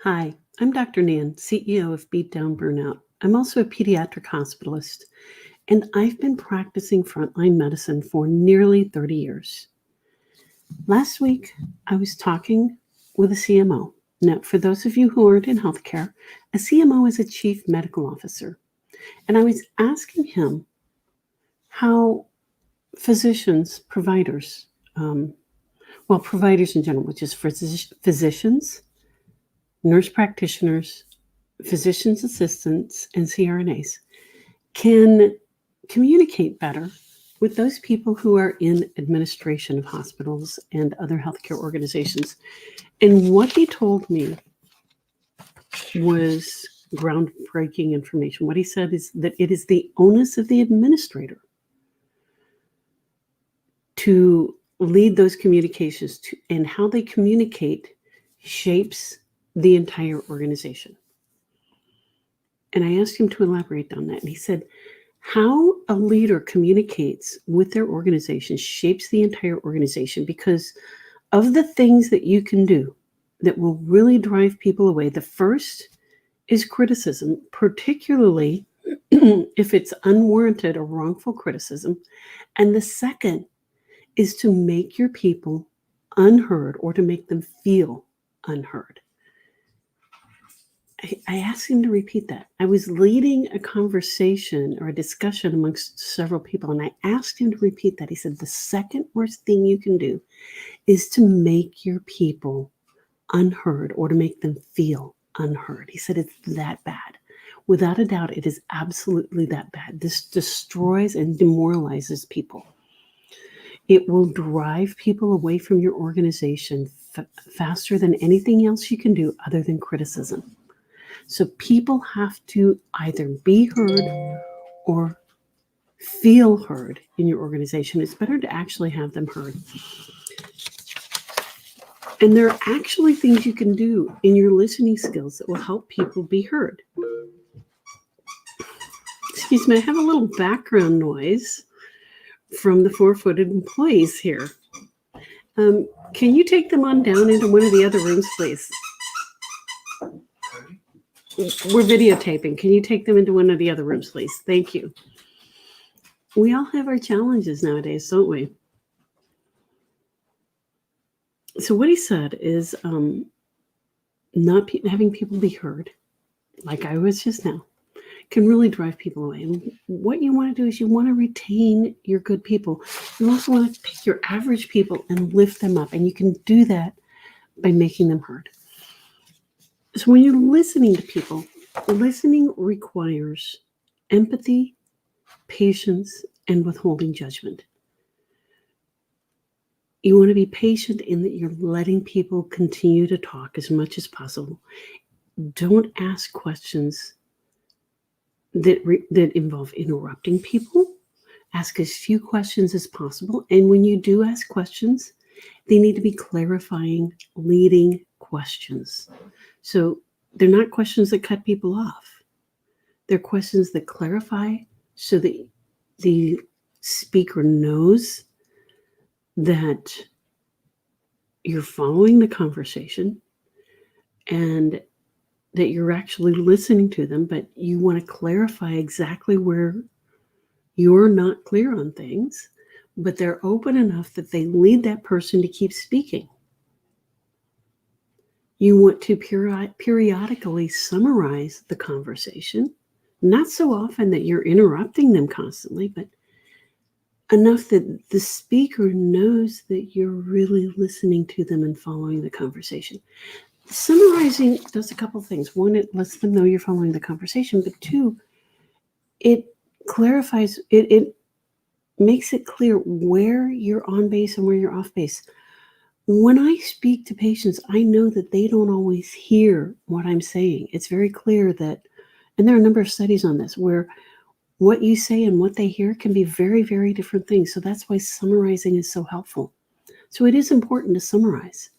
Hi, I'm Dr. Nan, CEO of Beat Down Burnout. I'm also a pediatric hospitalist, and I've been practicing frontline medicine for nearly 30 years. Last week, I was talking with a CMO. Now, for those of you who aren't in healthcare, a CMO is a chief medical officer. And I was asking him how physicians, providers, providers in general, which is physicians, nurse practitioners, physician's assistants, and CRNAs can communicate better with those people who are in administration of hospitals and other healthcare organizations. And what he told me was groundbreaking information. What he said is that it is the onus of the administrator to lead those communications and how they communicate shapes the entire organization. And I asked him to elaborate on that. And he said, how a leader communicates with their organization shapes the entire organization because of the things that you can do that will really drive people away. The first is criticism, particularly if it's unwarranted or wrongful criticism. And the second is to make your people unheard or to make them feel unheard. I asked him to repeat that. I was leading a conversation or a discussion amongst several people, and I asked him to repeat that. He said, the second worst thing you can do is to make your people unheard or to make them feel unheard. He said, it's that bad. Without a doubt, it is absolutely that bad. This destroys and demoralizes people. It will drive people away from your organization faster than anything else you can do other than criticism. So people have to either be heard or feel heard in your organization. It's better to actually have them heard. And there are actually things you can do in your listening skills that will help people be heard. Excuse me, I have a little background noise from the four-footed employees here. Can you take them on down into one of the other rooms, please? We're videotaping. Can you take them into one of the other rooms, please? Thank you. We all have our challenges nowadays, don't we? So what he said is not having people be heard, like I was just now, can really drive people away. And what you want to do is you want to retain your good people. You also want to take your average people and lift them up. And you can do that by making them heard. So when you're listening to people, listening requires empathy, patience, and withholding judgment. You want to be patient in that you're letting people continue to talk as much as possible. Don't ask questions that involve interrupting people. Ask as few questions as possible. And when you do ask questions, they need to be clarifying, leading questions. So they're not questions that cut people off. They're questions that clarify so that the speaker knows that you're following the conversation and that you're actually listening to them, but you want to clarify exactly where you're not clear on things, but they're open enough that they lead that person to keep speaking. You want to periodically summarize the conversation, not so often that you're interrupting them constantly, but enough that the speaker knows that you're really listening to them and following the conversation. Summarizing does a couple things. One, it lets them know you're following the conversation, but two, it clarifies, it makes it clear where you're on base and where you're off base. When I speak to patients, I know that they don't always hear what I'm saying. It's very clear that, and there are a number of studies on this, where what you say and what they hear can be very, very different things. So that's why summarizing is so helpful. So it is important to summarize,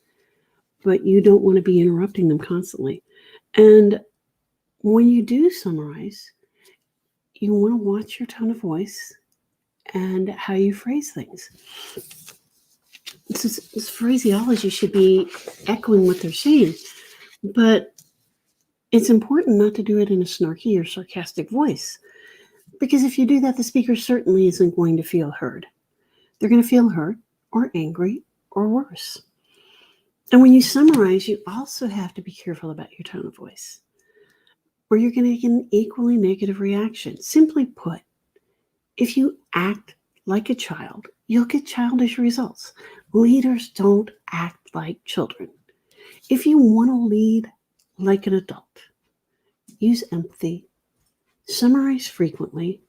but you don't want to be interrupting them constantly. And when you do summarize, you want to watch your tone of voice and how you phrase things. This phraseology should be echoing what they're saying, but it's important not to do it in a snarky or sarcastic voice, because if you do that, the speaker certainly isn't going to feel heard. They're going to feel hurt or angry or worse. And when you summarize, you also have to be careful about your tone of voice, or you're going to get an equally negative reaction. Simply put, if you act like a child, you'll get childish results. Leaders don't act like children. If you want to lead like an adult, use empathy, summarize frequently,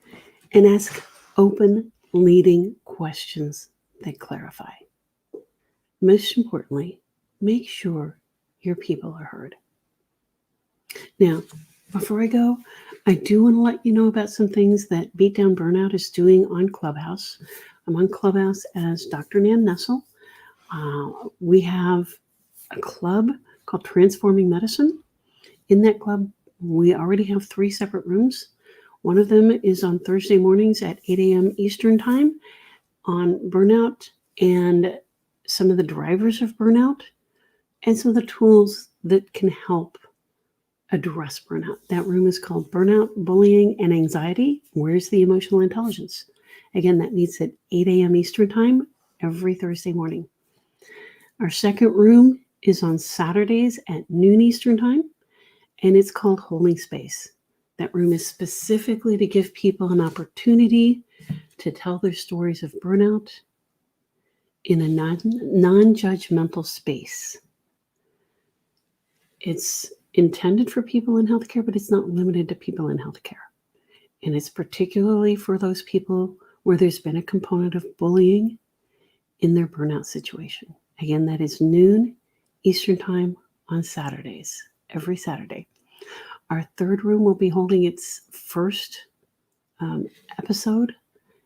and ask open, leading questions that clarify. Most importantly, make sure your people are heard. Now, before I go, I do want to let you know about some things that Beat Down Burnout is doing on Clubhouse. I'm on Clubhouse as Dr. Nan Nessel. We have a club called Transforming Medicine. In that club, we already have 3 separate rooms. One of them is on Thursday mornings at 8 a.m. Eastern Time on burnout and some of the drivers of burnout and some of the tools that can help address burnout. That room is called Burnout, Bullying, and Anxiety. Where's the Emotional Intelligence? Again, that meets at 8 a.m. Eastern Time every Thursday morning. Our second room is on Saturdays at noon Eastern Time, and it's called Holding Space. That room is specifically to give people an opportunity to tell their stories of burnout in a non-judgmental space. It's intended for people in healthcare, but it's not limited to people in healthcare. And it's particularly for those people where there's been a component of bullying in their burnout situation. Again, that is noon Eastern Time on Saturdays, every Saturday. Our third room will be holding its first episode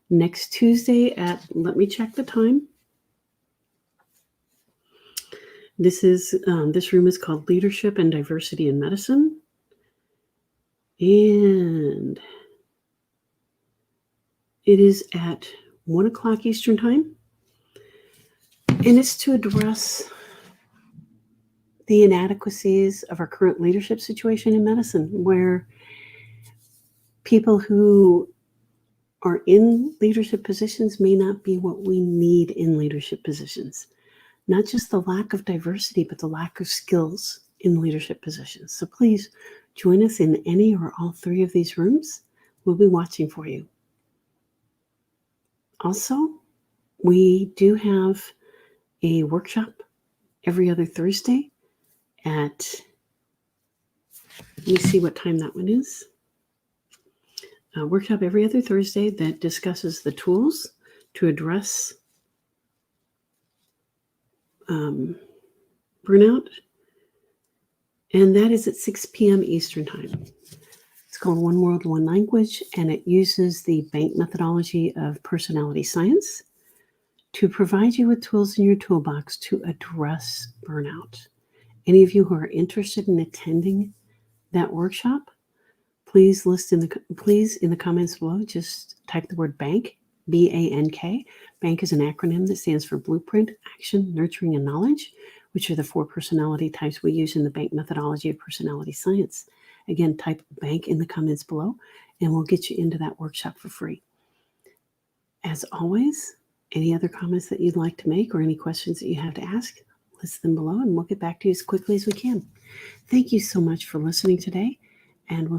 next Tuesday at, let me check the time. This room is called Leadership and Diversity in Medicine. And it is at 1 o'clock Eastern Time. And it's to address the inadequacies of our current leadership situation in medicine, where people who are in leadership positions may not be what we need in leadership positions. Not just the lack of diversity, but the lack of skills in leadership positions. So please join us in any or all 3 of these rooms. We'll be watching for you. Also, we do have a workshop every other Thursday at, let me see what time that one is. A workshop every other Thursday that discusses the tools to address burnout, and that is at 6 p.m. Eastern Time. It's called One World, One Language, and it uses the Bank methodology of personality science to provide you with tools in your toolbox to address burnout. Any of you who are interested in attending that workshop, please in the comments below, just type the word BANK, B-A-N-K. BANK is an acronym that stands for Blueprint, Action, Nurturing, and Knowledge, which are the 4 personality types we use in the Bank methodology of personality science. Again, type BANK in the comments below, and we'll get you into that workshop for free. As always, any other comments that you'd like to make or any questions that you have to ask, list them below, and we'll get back to you as quickly as we can. Thank you so much for listening today, and we'll